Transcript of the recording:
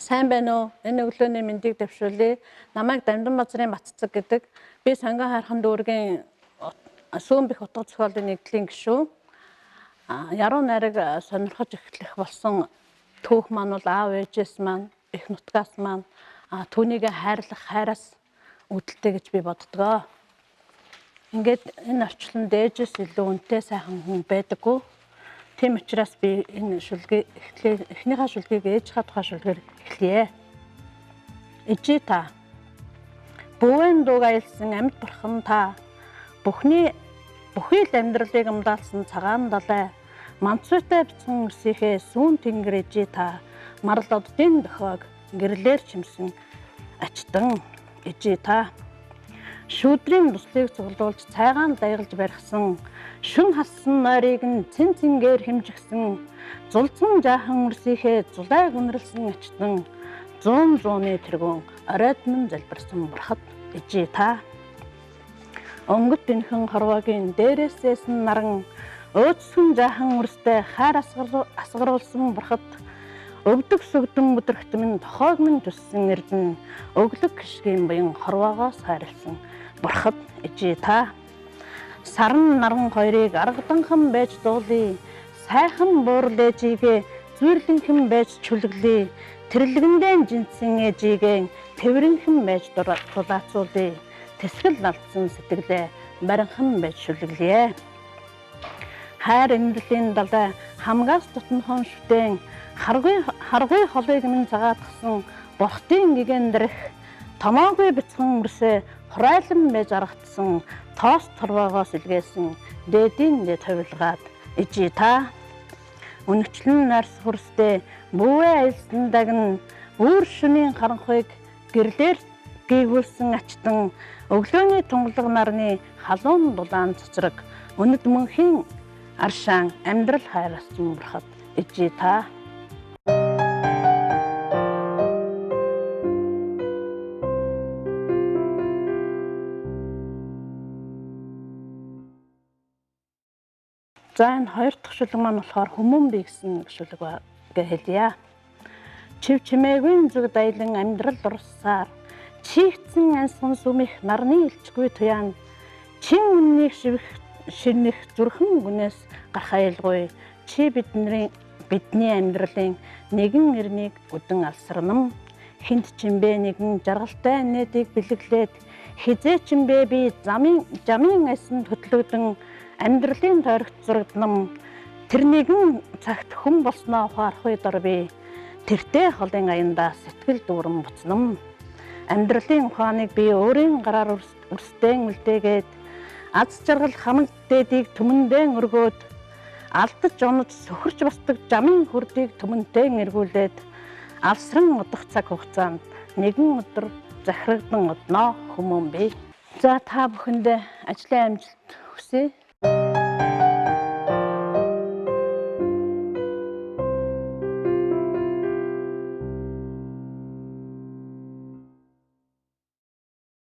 Сайн байна уу? Энэ өглөөний мэндийг дэвшүүлье. Намайг Дамжин Базрын Батцэг гэдэг. Би Сонгон хайрхан дүүргийн сүүн бэх утга зохиолын нэгдлийн гишүүн. Яруу найраг сонирхож эхлэх болсон түүх маань бол аав ээжээс маань, их нутгаас маань түүнийг хайрлах хайраас үүдэлтэй гэж би боддгоо. Ингээд энэ орчлонд ээжээс илүү үнэтэй сайхан хүн байдаггүй. Тийм учраас би энэ шүлгийг эхнийхээ шүлгийг ээжийнхээ тухай шүлгээр эхлэе. Ижи та. Бүүэн дууг аялсан амьд бурхан та. Бүхий л амьдралыг амдаалсан цагаан далай. Мамцуутай бяцхан өрсийнхээ сүүн тэнгэр ижи та. Марал оддын дохиог гэрлэр чимсэн ачтан ижи та. Шүүдрийн туслыг цуглуулж цайгаан даягалж барьсан шүн хассан нойрыг нь цэн цэнгээр хэмжигсэн зулцсан жаахан өрсийнхээ зулайг үнэрлсэн ачтан зууны тэргүүн оройдмон залбирсан бурхад ижи та. Өнгөт бэнхэн хорвоогийн дээрээсээс нь наран өөцсөн жаахан өрстэй хайр асгаруулсан бурхад өвдөг сүгдэн өдрөгтмөн тохоог минь төссөн эрдэн өглөг гიშгийн буян хорвоогоос хайрлсан бурхад ижи та. Саран наран хоёрыг аргаданхан байж дуулъя. Сайхан буурал ээжигээ зүрлэнхэн байж чүлгэлье. Тэрлэгэндээ жинсэн ээжигээ тэврэнхэн байж дулаацуулъя. Тэсгэл алдсан сэтгэлээ баринхан байж шүлгэлье. Хайр эмрэлийн далай хамгаас тутмхон шүтэн харгүй холыг минь цагаатгсан бурхтын гигэн дэрэх томоогүй бяцхан өрсөө хурайлан байж аргатсан тоос торвоогоос илгээсэн дээдийн дэд хувилгаад ижи та. Үнэчлэн нарс хүрстэй бүүвээ аялсан дагн үүр шөнийн харанхуйг гэрлэр гийгүүлсэн ачтан өглөөний тунгалаг нарны халуун дулаан цацраг өнөд мөнхийн аршаан амьдрал хайрлсан бурхад ижи та. За энэ хоёр дахь шүлэг маань болохоор хүмүүн би гэсэн шүлэг гэж хэлье. Чив чимээгүй зүг дайлан амьдрал урсаар чигтсэн ансхан сүмих нарны илчгүй туяан чин үннийг ширнэх зүрхэн гүнээс гархайлгүй чи бидний амьдралын нэгэн эрнийг өдөн алсарнам хинт чимбэ нэгэн жаргалтай нэтийг бэлэглээд хизээ чимбэ би замын асанд хөтлөгдөн амьдралын тойрогт зурагдан тэр нэгэн цагт хүн болсноо ухаарахгүй дор би тэртээ холын аяндаа сэтгэл дүүрэн буцнам. Амьдралын ухааныг би өөрийн гараар өрстэн үлдээгээд аз жаргал хамаг дээдийг түмэндэн өргөөд алдаж онож сөхөрч босдог жамын хүрдийг түмэнтэн эргүүлээд алсран удах цаг хугацаанд нэгэн өдөр захирагдан одноо хүмүүн би. За та бүхэндээ ажлын амжилт хүсье.